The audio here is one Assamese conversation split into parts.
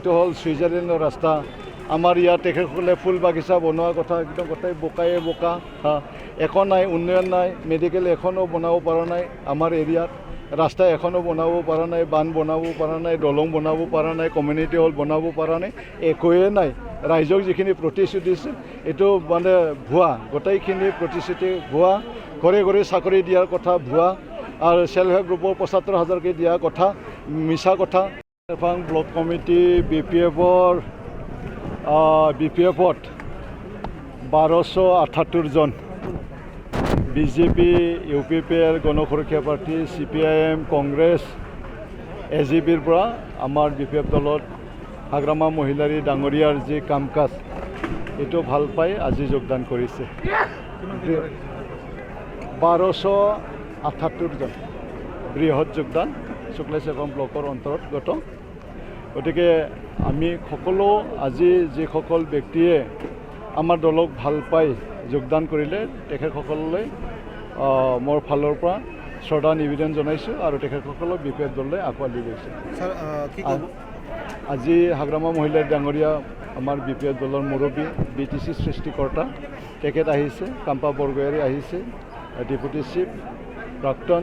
এইটো হ'ল ছুইজাৰলেণ্ডৰ ৰাস্তা। আমাৰ ইয়াত তেখেতসকলে ফুল বাগিচা বনোৱাৰ কথা একদম গোটেই বোকায়ে বোকা। একো নাই, উন্নয়ন নাই, মেডিকেল এখনো বনাব পৰা নাই আমাৰ এৰিয়াত, ৰাস্তা এখনো বনাব পৰা নাই, বান্ধ বনাব পৰা নাই, দলং বনাব পৰা নাই, কমিউনিটি হল বনাব পৰা নাই, একোৱে নাই। ৰাইজক যিখিনি প্ৰতিশ্ৰুতি দিছে এইটো মানে ভুৱা, গোটেইখিনি প্ৰতিশ্ৰুতি ভুৱা। ঘৰে ঘৰে চাকৰি দিয়াৰ কথা ভুৱা, আৰু সেল্ফ হেল্প গ্ৰুপৰ ৭৫,০০০কৈ দিয়াৰ কথা মিছা কথা। ব্লক কমিটি BPFত ১২৭৮ জন, BJP, UPPL, গণ সুৰক্ষা পাৰ্টি, CPIM, কংগ্ৰেছ, AGPৰ পৰা আমাৰ BPF দলত হাগ্ৰামা মহিলাৰী ডাঙৰীয়াৰ যি কাম কাজ এইটো ভাল পাই আজি যোগদান কৰিছে। ১২৭৮ জন, বৃহৎ যোগদান শুক্লেশ্বৰম ব্লকৰ অন্তৰ্গত। গতিকে আমি সকলো আজি যিসকল ব্যক্তিয়ে আমাৰ দলক ভাল পাই যোগদান কৰিলে তেখেতসকললৈ মোৰ ফালৰ পৰা শ্ৰদ্ধা নিবেদন জনাইছোঁ আৰু তেখেতসকলক BPF দললৈ আঁকোৱালি লৈছোঁ। আজি হাগ্ৰামা মহিলাৰ ডাঙৰীয়া আমাৰ BPF দলৰ মুৰব্বী BTC সৃষ্টিকৰ্তা তেখেত আহিছে, কাম্পা বৰগোহাঁই আহিছে, ডেপুটি চিফ, প্ৰাক্তন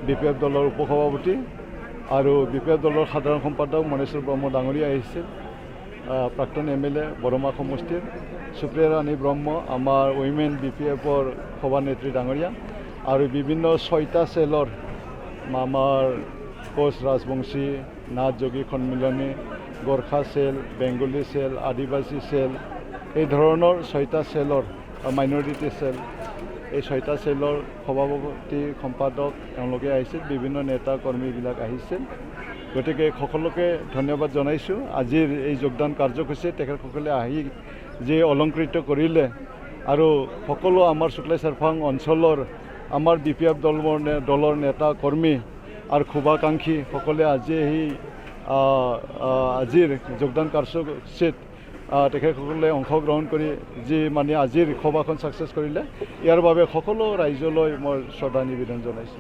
BPF দলৰ উপসভাপতি আৰু BPF দলৰ সাধাৰণ সম্পাদক মনেশ্বৰ ব্ৰহ্ম ডাঙৰীয়া আহিছে, প্ৰাক্তন MLA বৰমা সমষ্টিৰ সুপ্ৰিয়া ৰাণী ব্ৰহ্ম, আমাৰ উইমেন BPFৰ সভানেত্ৰী ডাঙৰীয়া, আৰু বিভিন্ন ৬টা চেলৰ আমাৰ কোচ ৰাজবংশী, নাথ যোগী সন্মিলনী, গোৰ্খা চেল, বেংগলী চেল, আদিবাসী চেল, এই ধৰণৰ ৬টা চেলৰ মাইনৰিটি চেল, এই ৬টা চেলৰ সভাপতি সম্পাদক তেওঁলোকে আহিছিল, বিভিন্ন নেতা কৰ্মীবিলাক আহিছিল। গতিকে সকলোকে ধন্যবাদ জনাইছোঁ। আজিৰ এই যোগদান কাৰ্যসূচীত তেখেতসকলে আহি যে অলংকৃত কৰিলে, আৰু সকলো আমাৰ শুক্লেশ্বৰম অঞ্চলৰ আমাৰ BPF দলৰ নেতা কৰ্মী আৰু শুভাকাংক্ষী সকলে আজি এই আজিৰ যোগদান কাৰ্যসূচীত তেখেতসকলে অংশগ্ৰহণ কৰি যি মানে আজিৰ সভাখন ছাকচেছ কৰিলে, ইয়াৰ বাবে সকলো ৰাইজলৈ মই শ্ৰদ্ধা নিবেদন জনাইছোঁ।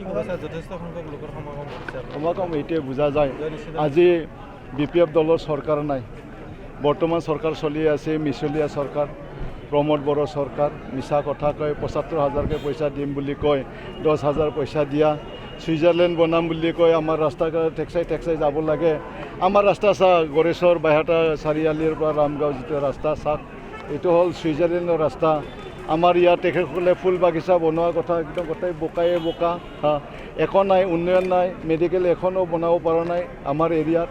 সমাগম এইটোৱে বুজা যায়, আজি BPF দলৰ চৰকাৰ নাই, বৰ্তমান চৰকাৰ চলি আছে মিছলীয়া চৰকাৰ, প্ৰমোদ বড়ো চৰকাৰ। মিছা কথা কয়, ৭৫,০০০কৈ পইচা দিম বুলি কয়, ১০,০০০ পইচা দিয়া, ছুইজাৰলেণ্ড বনাম বুলি কয়, আমাৰ ৰাস্তা টেক্সাই যাব লাগে। আমাৰ ৰাস্তা চাওক, গড়েশ্বৰ বাইহাটা চাৰিআলিৰ পৰা ৰামগাঁও যিটো ৰাস্তা চাওক, এইটো হ'ল ছুইজাৰলেণ্ডৰ ৰাস্তা। আমাৰ ইয়াত তেখেতসকলে ফুল বাগিচা বনোৱাৰ কথা একদম গোটেই বোকায়ে বোকা। একো নাই, উন্নয়ন নাই, মেডিকেল এখনো বনাব পৰা নাই আমাৰ এৰিয়াত,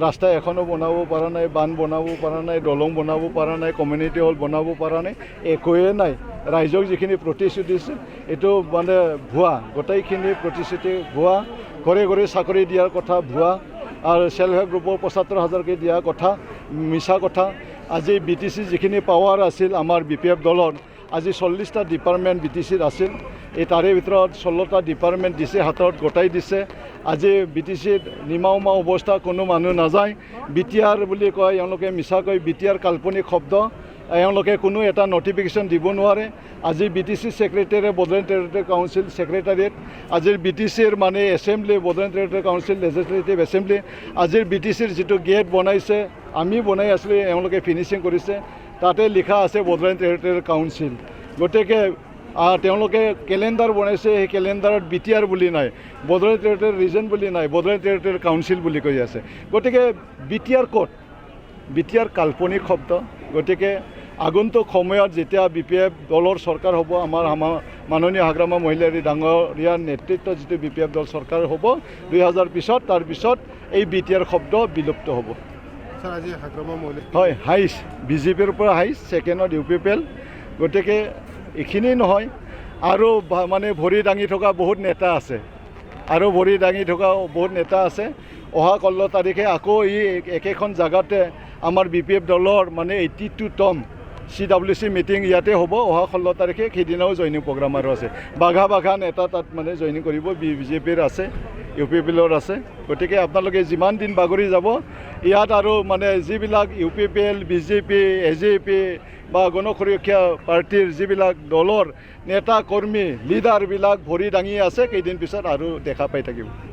ৰাস্তা এখনো বনাব পৰা নাই, বান্ধ বনাব পৰা নাই, দলং বনাব পৰা নাই, কমিউনিটি হল বনাব পৰা নাই, একোৱে নাই। ৰাইজক যিখিনি প্ৰতিশ্ৰুতি দিছে এইটো মানে ভুৱা, গোটেইখিনি প্ৰতিশ্ৰুতি ভুৱা। ঘৰে ঘৰে চাকৰি দিয়াৰ কথা ভুৱা, আৰু সেল্ফ হেল্প গ্ৰুপৰ ৭৫,০০০কৈ দিয়াৰ কথা মিছা কথা। আজি BTC যিখিনি পাৱাৰ আছিল আমাৰ BPF দলৰ, আজি 40টা ডিপাৰ্টমেণ্ট BTCৰ আছিল, এই তাৰে ভিতৰত 16টা ডিপাৰ্টমেণ্ট দিছে হাতত গতাই দিছে। আজি BTCত নিমাওমা অৱস্থা, কোনো মানুহ নাযায়, BTR বুলি কয় এওঁলোকে, মিছা কয়, BTR কাল্পনিক শব্দ, এওঁলোকে কোনো এটা নটিফিকেশ্যন দিব নোৱাৰে। আজি BTC secretary, Bodoland Territorial Council Secretariat, আজিৰ BTCৰ মানে assembly, Bodoland Territorial Council Legislative Assembly, আজিৰ BTCৰ যিটো গেট বনাইছে, আমি বনাই আছিলোঁ, এওঁলোকে ফিনিচিং কৰিছে, তাতে লিখা আছে বডোলেণ্ড টেৰিটৰিয়েল কাউন্সিল। গতিকে তেওঁলোকে কেলেণ্ডাৰ বনাইছে, সেই কেলেণ্ডাৰত BTR বুলি নাই, বডোলেণ্ড টেৰিটৰিয়েল ৰিজন বুলি নাই, বডোলেণ্ড টেৰিটৰিয়েল কাউন্সিল বুলি কৈ আছে। গতিকে BTR ক'ত? BTR কাল্পনিক শব্দ। গতিকে আগন্তুক সময়ত যেতিয়া BPF দলৰ চৰকাৰ হ'ব, আমাৰ মাননীয় হাগ্ৰামা মহিলাৰী ডাঙৰীয়াৰ নেতৃত্বত যিটো BPF দল চৰকাৰ হ'ব ২০০০ পিছত, তাৰপিছত এই BTR শব্দ বিলুপ্ত হ'ব। হয়, হাইছ BJPৰ পৰা হাইছ, ছেকেণ্ডত UPPL। গতিকে এইখিনি নহয়, আৰু মানে ভৰি দাঙি থকা বহুত নেতা আছে, আৰু ভৰি দাঙি থকা বহুত নেতা আছে। অহা ১৬ তাৰিখে আকৌ এই একেখন জেগাতে আমাৰ BPF দলৰ মানে 82তম CWC মিটিং ইয়াতে হ'ব অহা 16 তাৰিখে। সেইদিনাও জইনিং প্ৰগ্ৰাম আৰু আছে, বাঘা নেতা তাত মানে জইনিং কৰিব, BJPৰ আছে, UPPLৰ আছে। গতিকে আপোনালোকে যিমান দিন বাগৰি যাব, ইয়াত আৰু মানে যিবিলাক UPPL, BJP, AGP বা গণ সুৰক্ষা পাৰ্টিৰ যিবিলাক দলৰ নেতা কৰ্মী লিডাৰবিলাক ভৰি দাঙি আছে, কেইদিন পিছত আৰু দেখা পাই থাকিব।